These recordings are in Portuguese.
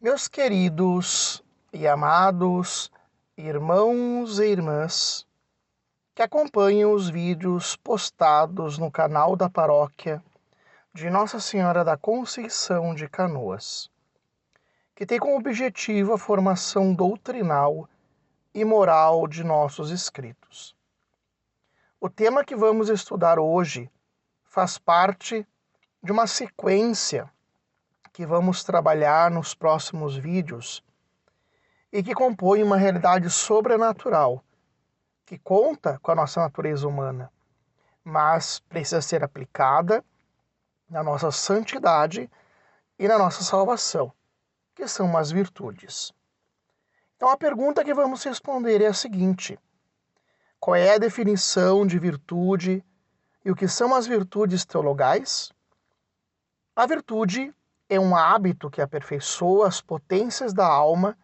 Meus queridos e amados irmãos e irmãs que acompanham os vídeos postados no canal da paróquia de Nossa Senhora da Conceição de Canoas, que tem como objetivo a formação doutrinal e moral de nossos inscritos. O tema que vamos estudar hoje faz parte de uma sequência que vamos trabalhar nos próximos vídeos e que compõe uma realidade sobrenatural, que conta com a nossa natureza humana, mas precisa ser aplicada na nossa santidade e na nossa salvação, que são as virtudes. Então a pergunta que vamos responder é a seguinte: qual é a definição de virtude e o que são as virtudes teologais? A virtude é um hábito que aperfeiçoa as potências da alma,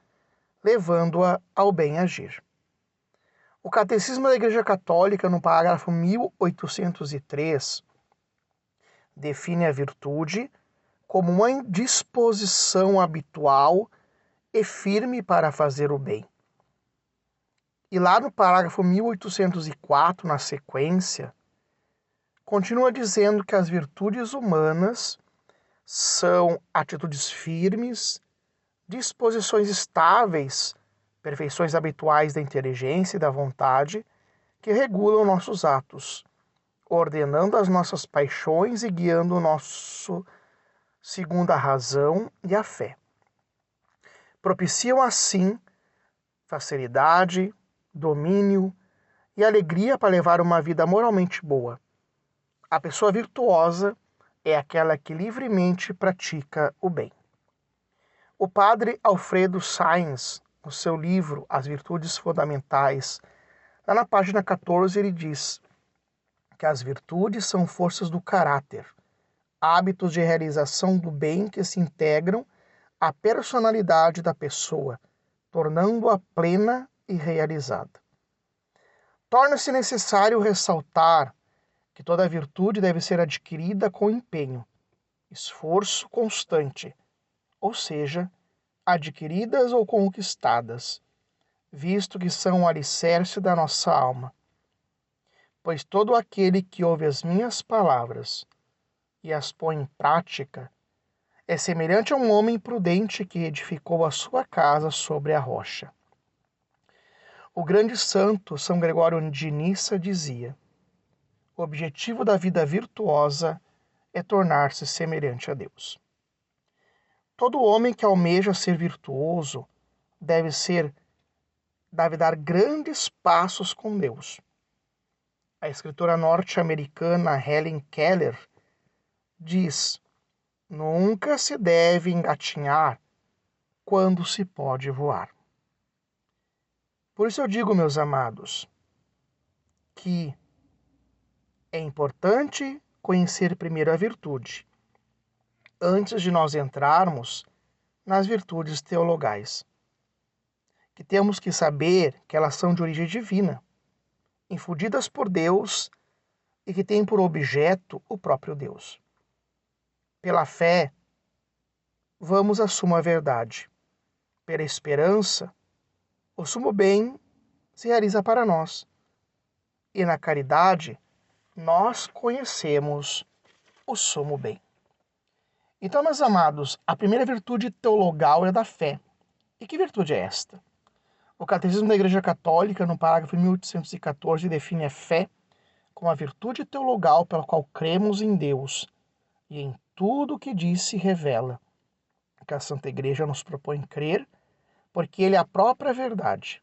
levando-a ao bem agir. O Catecismo da Igreja Católica, no parágrafo 1803, define a virtude como uma disposição habitual e firme para fazer o bem. E lá no parágrafo 1804, na sequência, continua dizendo que as virtudes humanas são atitudes firmes, disposições estáveis, perfeições habituais da inteligência e da vontade, que regulam nossos atos, ordenando as nossas paixões e guiando o nosso segundo a razão e a fé. Propiciam assim facilidade, domínio e alegria para levar uma vida moralmente boa. A pessoa virtuosa é aquela que livremente pratica o bem. O padre Alfredo Sainz, no seu livro As Virtudes Fundamentais, lá na página 14, ele diz que as virtudes são forças do caráter, hábitos de realização do bem que se integram à personalidade da pessoa, tornando-a plena e realizada. Torna-se necessário ressaltar que toda virtude deve ser adquirida com empenho, esforço constante, ou seja, adquiridas ou conquistadas, visto que são o alicerce da nossa alma. Pois todo aquele que ouve as minhas palavras e as põe em prática é semelhante a um homem prudente que edificou a sua casa sobre a rocha. O grande santo São Gregório de Nissa dizia: o objetivo da vida virtuosa é tornar-se semelhante a Deus. Todo homem que almeja ser virtuoso deve dar grandes passos com Deus. A escritora norte-americana Helen Keller diz: nunca se deve engatinhar quando se pode voar. Por isso eu digo, meus amados, que é importante conhecer primeiro a virtude, antes de nós entrarmos nas virtudes teologais, que temos que saber que elas são de origem divina, infundidas por Deus e que têm por objeto o próprio Deus. Pela fé, vamos à suma verdade. Pela esperança, o sumo bem se realiza para nós. E na caridade, nós conhecemos o sumo bem. Então, meus amados, a primeira virtude teologal é da fé. E que virtude é esta? O Catecismo da Igreja Católica, no parágrafo 1814, define a fé como a virtude teologal pela qual cremos em Deus e em tudo o que diz se revela, que a Santa Igreja nos propõe crer, porque Ele é a própria verdade.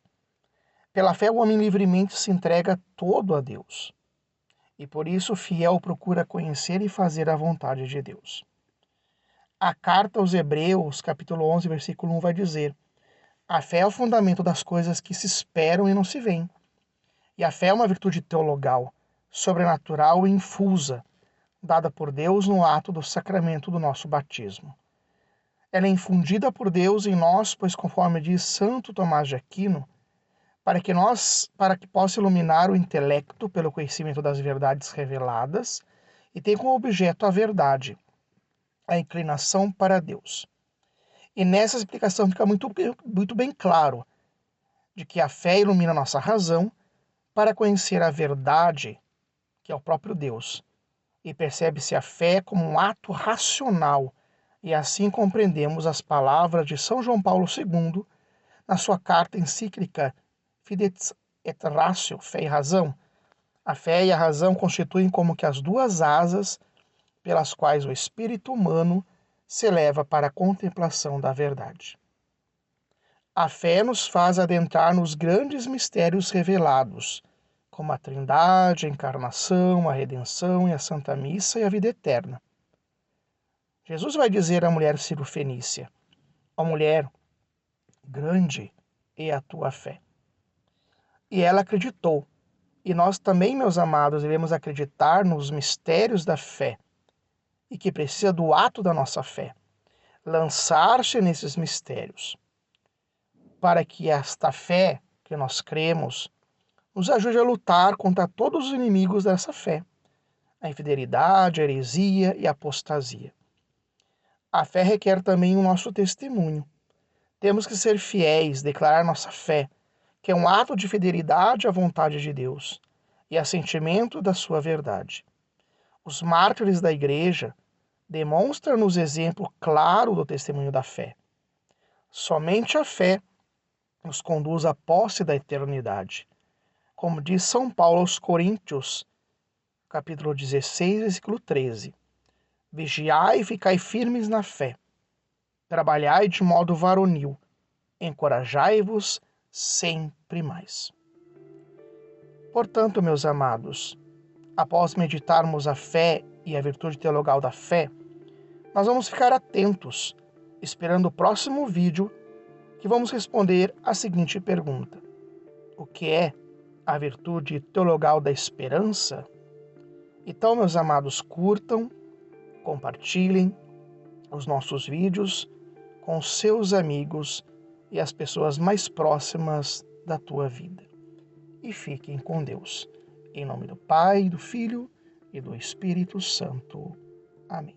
Pela fé, o homem livremente se entrega todo a Deus, e por isso o fiel procura conhecer e fazer a vontade de Deus. A carta aos Hebreus, capítulo 11, versículo 1, vai dizer: a fé é o fundamento das coisas que se esperam e não se veem. E a fé é uma virtude teologal, sobrenatural e infusa, dada por Deus no ato do sacramento do nosso batismo. Ela é infundida por Deus em nós, pois conforme diz Santo Tomás de Aquino, para que possa iluminar o intelecto pelo conhecimento das verdades reveladas e tem como objeto a verdade, a inclinação para Deus. E nessa explicação fica muito bem claro de que a fé ilumina nossa razão para conhecer a verdade, que é o próprio Deus. E percebe-se a fé como um ato racional, e assim compreendemos as palavras de São João Paulo II na sua carta encíclica Fides et Ratio, Fé e Razão. A fé e a razão constituem como que as duas asas pelas quais o espírito humano se eleva para a contemplação da verdade. A fé nos faz adentrar nos grandes mistérios revelados, como a Trindade, a Encarnação, a Redenção e a Santa Missa e a vida eterna. Jesus vai dizer à mulher Ciro-fenícia: ó mulher, grande é a tua fé. E ela acreditou. E nós também, meus amados, devemos acreditar nos mistérios da fé e que precisa do ato da nossa fé, lançar-se nesses mistérios, para que esta fé que nós cremos nos ajude a lutar contra todos os inimigos dessa fé, a infidelidade, a heresia e a apostasia. A fé requer também o nosso testemunho. Temos que ser fiéis, declarar nossa fé, que é um ato de fidelidade à vontade de Deus e assentimento da sua verdade. Os mártires da Igreja demonstram-nos exemplo claro do testemunho da fé. Somente a fé nos conduz à posse da eternidade. Como diz São Paulo aos Coríntios, capítulo 16, versículo 13: vigiai e ficai firmes na fé, trabalhai de modo varonil, encorajai-vos sempre mais. Portanto, meus amados, após meditarmos a fé e a virtude teologal da fé, nós vamos ficar atentos, esperando o próximo vídeo, que vamos responder a seguinte pergunta: o que é a virtude teologal da esperança? Então, meus amados, curtam, compartilhem os nossos vídeos com seus amigos e as pessoas mais próximas da tua vida. E fiquem com Deus. Em nome do Pai, do Filho e do Espírito Santo. Amém.